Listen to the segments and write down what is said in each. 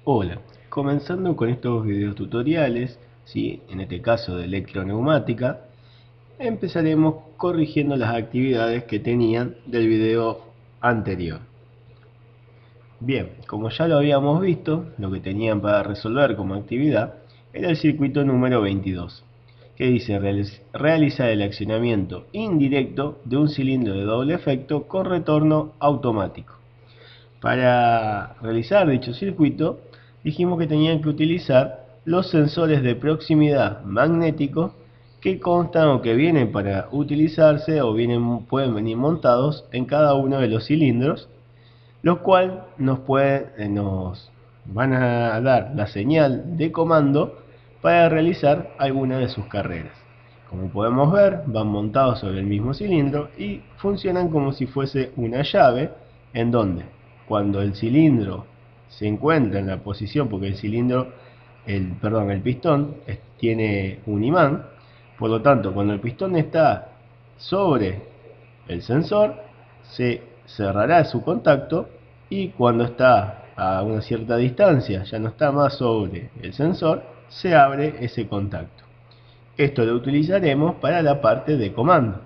Hola, comenzando con estos videos tutoriales, ¿sí? En este caso de electroneumática, empezaremos corrigiendo las actividades que tenían del video anterior. Bien, como ya lo habíamos visto, lo que tenían para resolver como actividad era el circuito número 22, que dice realizar el accionamiento indirecto de un cilindro de doble efecto con retorno automático. Para realizar dicho circuito, dijimos que tenían que utilizar los sensores de proximidad magnéticos que constan o que vienen para utilizarse o pueden venir montados en cada uno de los cilindros, los cuales nos van a dar la señal de comando para realizar alguna de sus carreras. Como podemos ver, van montados sobre el mismo cilindro y funcionan como si fuese una llave, en donde cuando el cilindro se encuentra en la posición, porque el pistón tiene un imán, por lo tanto, cuando el pistón está sobre el sensor, se cerrará su contacto, y cuando está a una cierta distancia, ya no está más sobre el sensor, se abre ese contacto. Esto lo utilizaremos para la parte de comando.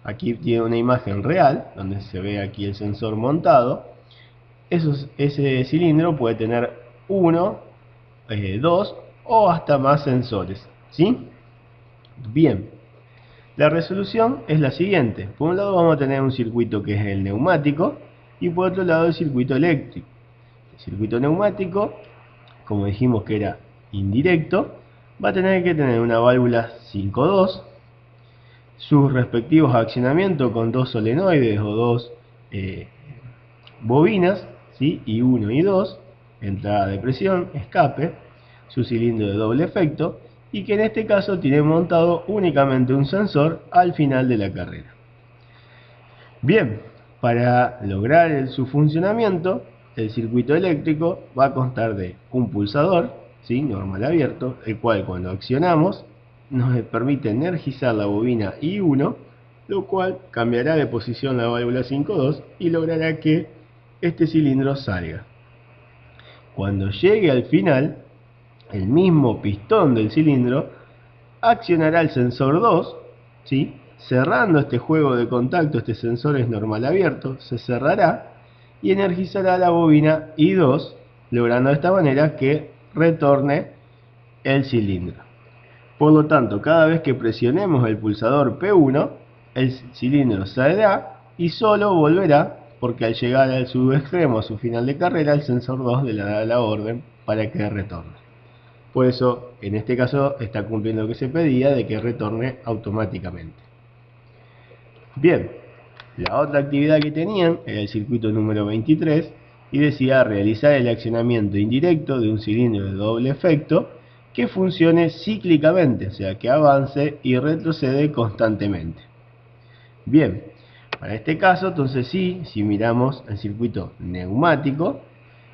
Aquí tiene una imagen real, donde se ve aquí el sensor montado. Ese cilindro puede tener uno, dos o hasta más sensores, ¿sí? Bien, la resolución es la siguiente. Por un lado vamos a tener un circuito que es el neumático, y por otro lado el circuito eléctrico. El circuito neumático, como dijimos que era indirecto, va a tener que tener una válvula 5.2, sus respectivos accionamientos con dos solenoides o dos eh, bobinas, ¿sí? I1 y 2, entrada de presión, escape, su cilindro de doble efecto, y que en este caso tiene montado únicamente un sensor al final de la carrera. Bien, para lograr su funcionamiento, el circuito eléctrico va a constar de un pulsador, ¿sí? Normal abierto, el cual cuando accionamos nos permite energizar la bobina I1, lo cual cambiará de posición la válvula 5.2 y logrará que este cilindro salga. Cuando llegue al final, el mismo pistón del cilindro accionará el sensor 2, ¿sí? Cerrando este juego de contacto. Este sensor es normal abierto, se cerrará y energizará la bobina I2, logrando de esta manera que retorne el cilindro. Por lo tanto, cada vez que presionemos el pulsador P1, el cilindro saldrá y solo volverá porque al llegar al su extremo, a su final de carrera, el sensor 2 le dará la orden para que retorne. Por eso, en este caso, está cumpliendo lo que se pedía de que retorne automáticamente. Bien, la otra actividad que tenían era el circuito número 23 y decía realizar el accionamiento indirecto de un cilindro de doble efecto que funcione cíclicamente, o sea, que avance y retrocede constantemente. Bien, para este caso, entonces sí, si miramos el circuito neumático,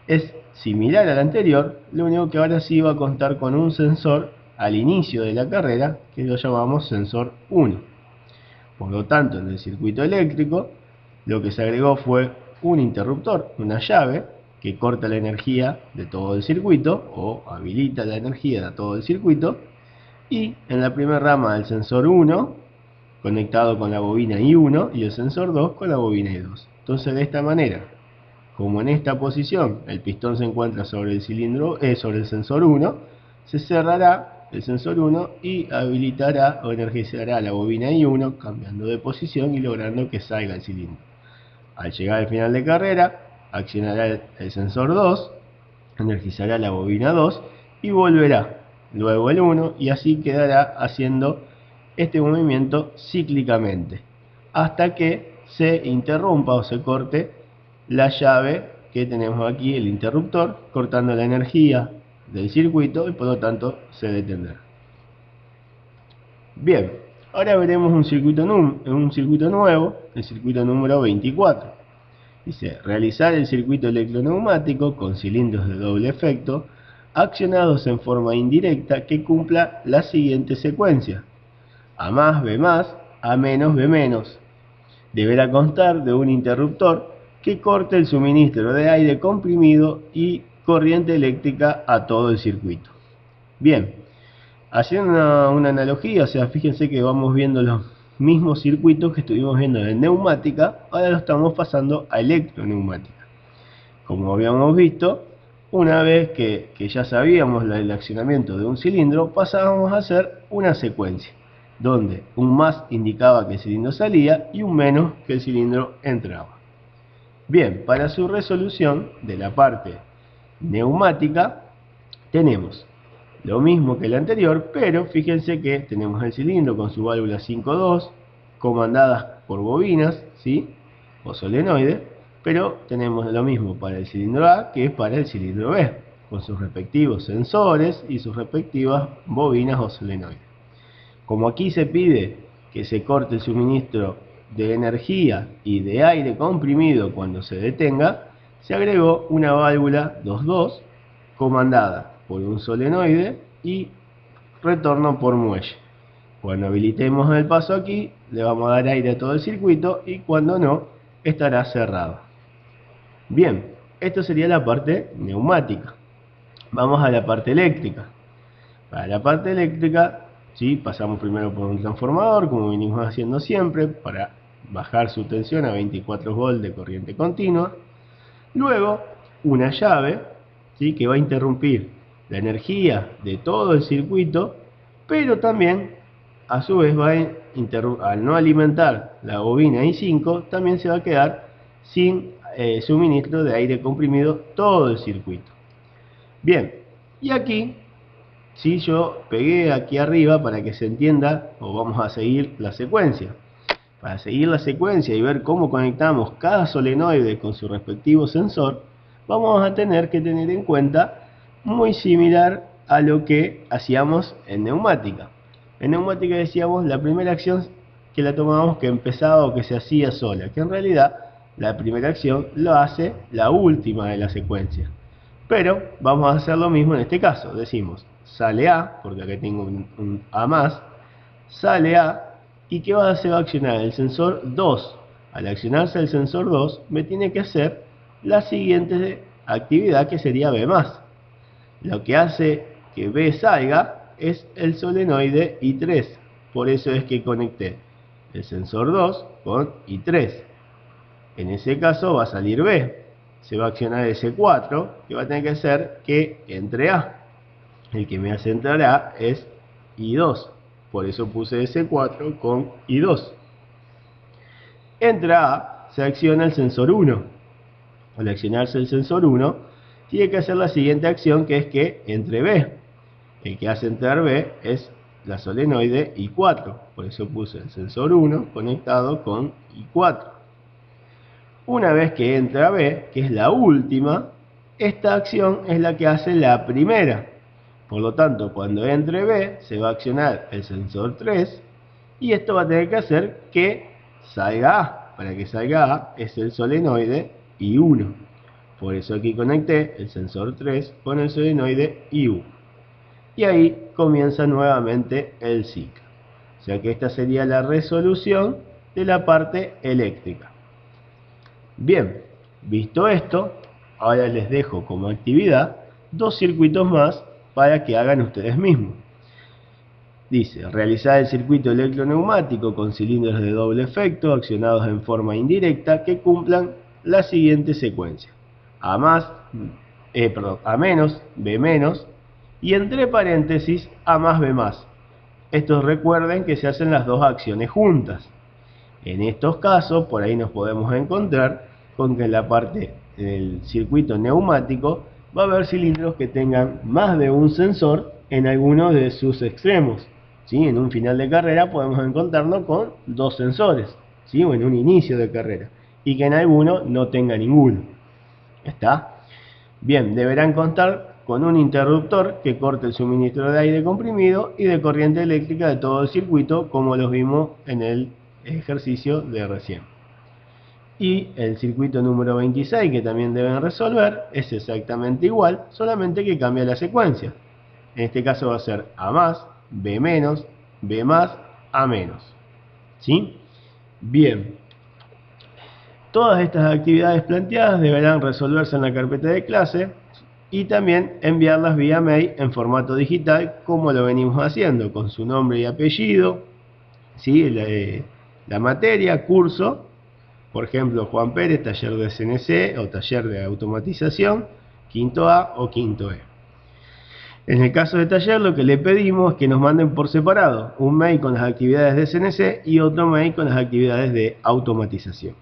es similar al anterior, lo único que ahora sí va a contar con un sensor al inicio de la carrera, que lo llamamos sensor 1. Por lo tanto, en el circuito eléctrico, lo que se agregó fue un interruptor, una llave, que corta la energía de todo el circuito, o habilita la energía de todo el circuito, y en la primera rama del sensor 1, conectado con la bobina I1, y el sensor 2 con la bobina I2. Entonces, de esta manera, como en esta posición el pistón se encuentra sobre sobre el sensor 1, se cerrará el sensor 1 y habilitará o energizará la bobina I1, cambiando de posición y logrando que salga el cilindro. Al llegar al final de carrera, accionará el sensor 2, energizará la bobina 2 y volverá luego el 1, y así quedará haciendo este movimiento cíclicamente hasta que se interrumpa o se corte la llave que tenemos aquí, el interruptor, cortando la energía del circuito, y por lo tanto se detendrá. Bien, ahora veremos un circuito nuevo, el circuito número 24. Dice, realizar el circuito electroneumático con cilindros de doble efecto accionados en forma indirecta que cumpla la siguiente secuencia: A más B más, A menos B menos. Deberá constar de un interruptor que corte el suministro de aire comprimido y corriente eléctrica a todo el circuito. Bien, haciendo una analogía, o sea, fíjense que vamos viendo los mismos circuitos que estuvimos viendo en neumática, ahora lo estamos pasando a electroneumática. Como habíamos visto, una vez que ya sabíamos el accionamiento de un cilindro, pasábamos a hacer una secuencia, donde un más indicaba que el cilindro salía y un menos que el cilindro entraba. Bien, para su resolución de la parte neumática, tenemos lo mismo que el anterior, pero fíjense que tenemos el cilindro con su válvula 5.2, comandadas por bobinas, ¿sí? O solenoides, pero tenemos lo mismo para el cilindro A que para el cilindro B, con sus respectivos sensores y sus respectivas bobinas o solenoides. Como aquí se pide que se corte el suministro de energía y de aire comprimido cuando se detenga, se agregó una válvula 2.2 comandada por un solenoide y retorno por muelle. Cuando habilitemos el paso aquí, le vamos a dar aire a todo el circuito y cuando no, estará cerrado. Bien, esto sería la parte neumática. Vamos a la parte eléctrica. Para la parte eléctrica, ¿sí? Pasamos primero por un transformador, como venimos haciendo siempre, para bajar su tensión a 24 volts de corriente continua. Luego, una llave, ¿sí? Que va a interrumpir la energía de todo el circuito, pero también, a su vez, al no alimentar la bobina I5, también se va a quedar sin suministro de aire comprimido todo el circuito. Bien, y aquí, si yo pegué aquí arriba para que se entienda, o vamos a seguir la secuencia. Para seguir la secuencia y ver cómo conectamos cada solenoide con su respectivo sensor, vamos a tener que tener en cuenta muy similar a lo que hacíamos en neumática. En neumática decíamos la primera acción que la tomábamos que empezaba o que se hacía sola, que en realidad la primera acción lo hace la última de la secuencia. Pero vamos a hacer lo mismo en este caso, decimos sale A, porque acá tengo un A más, sale A, ¿y qué se va a accionar? El sensor 2. Al accionarse el sensor 2, me tiene que hacer la siguiente actividad que sería B+. Lo que hace que B salga es el solenoide I3. Por eso es que conecté el sensor 2 con I3. En ese caso va a salir B. Se va a accionar ese 4, que va a tener que hacer que entre A. El que me hace entrar A es I2. Por eso puse S4 con I2. Entra A, se acciona el sensor 1. Al accionarse el sensor 1, tiene que hacer la siguiente acción, que es que entre B. El que hace entrar B es la solenoide I4. Por eso puse el sensor 1 conectado con I4. Una vez que entra B, que es la última, esta acción es la que hace la primera. Por lo tanto, cuando entre B, se va a accionar el sensor 3 y esto va a tener que hacer que salga A. Para que salga A es el solenoide I1. Por eso aquí conecté el sensor 3 con el solenoide I1. Y ahí comienza nuevamente el ciclo. O sea que esta sería la resolución de la parte eléctrica. Bien, visto esto, ahora les dejo como actividad dos circuitos más para que hagan ustedes mismos. Dice, realizar el circuito electroneumático con cilindros de doble efecto accionados en forma indirecta que cumplan la siguiente secuencia. A menos, B menos y entre paréntesis A más, B más. Estos recuerden que se hacen las dos acciones juntas. En estos casos, por ahí nos podemos encontrar con que en la parte del circuito neumático va a haber cilindros que tengan más de un sensor en alguno de sus extremos. ¿Sí? En un final de carrera podemos encontrarnos con dos sensores, ¿sí? O en un inicio de carrera, y que en alguno no tenga ninguno. ¿Está? Bien, deberán contar con un interruptor que corte el suministro de aire comprimido y de corriente eléctrica de todo el circuito, como los vimos en el ejercicio de recién. Y el circuito número 26 que también deben resolver es exactamente igual, solamente que cambia la secuencia. En este caso va a ser A más, B menos, B más, A menos. ¿Sí? Bien. Todas estas actividades planteadas deberán resolverse en la carpeta de clase y también enviarlas vía mail en formato digital, como lo venimos haciendo, con su nombre y apellido, ¿sí? La materia, curso, por ejemplo, Juan Pérez, taller de CNC o taller de automatización, quinto A o quinto E. En el caso de taller, lo que le pedimos es que nos manden por separado un mail con las actividades de CNC y otro mail con las actividades de automatización.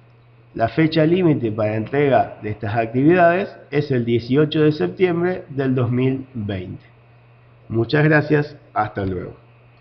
La fecha límite para entrega de estas actividades es el 18 de septiembre del 2020. Muchas gracias, hasta luego.